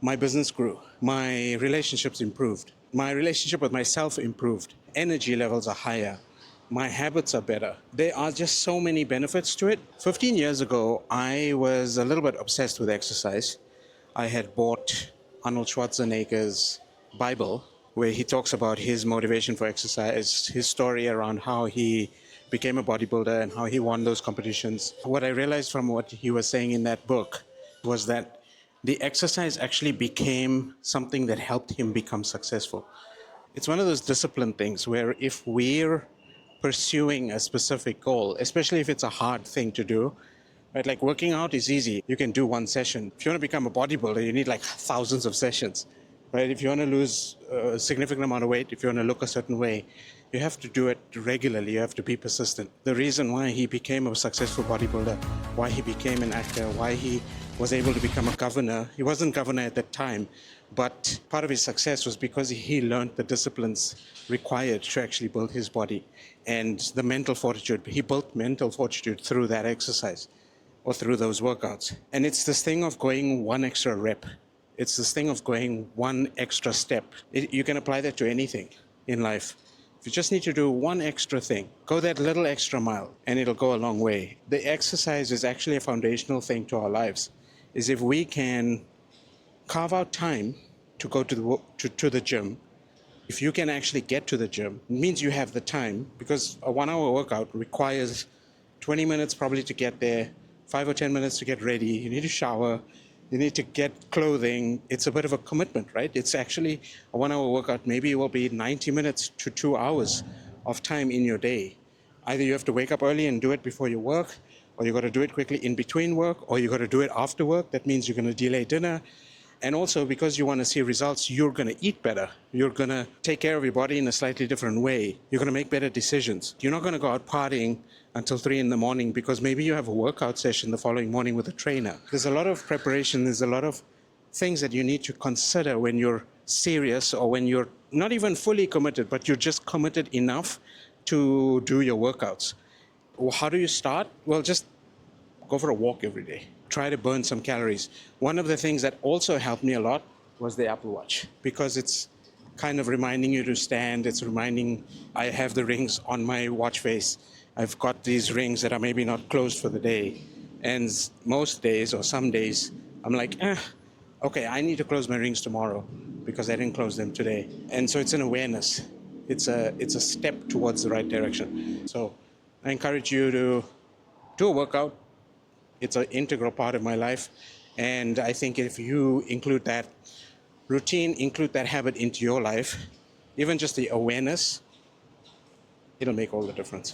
My business grew. My relationships improved. My relationship with myself improved. Energy levels are higher. My habits are better. There are just so many benefits to it. 15 years ago, I was a little bit obsessed with exercise. I had bought Arnold Schwarzenegger's Bible, where he talks about his motivation for exercise, his story around how he became a bodybuilder and how he won those competitions. What I realized from what he was saying in that book was that the exercise actually became something that helped him become successful. It's one of those discipline things where if we're pursuing a specific goal, especially if it's a hard thing to do, right? Like working out is easy. You can do one session. If you want to become a bodybuilder, you need like thousands of sessions, right? If you want to lose a significant amount of weight, if you want to look a certain way, you have to do it regularly. You have to be persistent. The reason why he became a successful bodybuilder, why he became an actor, why he was able to become a governor. He wasn't governor at that time, but part of his success was because he learned the disciplines required to actually build his body and the mental fortitude. He built mental fortitude through that exercise or through those workouts. And it's this thing of going one extra rep. It's this thing of going one extra step. You can apply that to anything in life. If you just need to do one extra thing, go that little extra mile, and it'll go a long way. The exercise is actually a foundational thing to our lives. Is if we can carve out time to go to the gym. If you can actually get to the gym, it means you have the time, because a 1 hour workout requires 20 minutes probably to get there, 5 or 10 minutes to get ready. You need to shower. You need to get clothing. It's a bit of a commitment, right? It's actually a 1 hour workout. Maybe it will be 90 minutes to 2 hours of time in your day. Either you have to wake up early and do it before you work, or you got to do it quickly in between work, or you got to do it after work. That means you're going to delay dinner. And also, because you want to see results, you're going to eat better. You're going to take care of your body in a slightly different way. You're going to make better decisions. You're not going to go out partying until 3 in the morning because maybe you have a workout session the following morning with a trainer. There's a lot of preparation. There's a lot of things that you need to consider when you're serious, or when you're not even fully committed, but you're just committed enough to do your workouts. Well, how do you start? Well, just go for a walk every day. Try to burn some calories. One of the things that also helped me a lot was the Apple Watch, because it's kind of reminding you to stand. It's reminding, I have the rings on my watch face. I've got these rings that are maybe not closed for the day. And most days or some days, I'm like, okay, I need to close my rings tomorrow because I didn't close them today. And so it's an awareness. It's a step towards the right direction. So I encourage you to do a workout. It's an integral part of my life. And I think if you include that routine, include that habit into your life, even just the awareness, it'll make all the difference.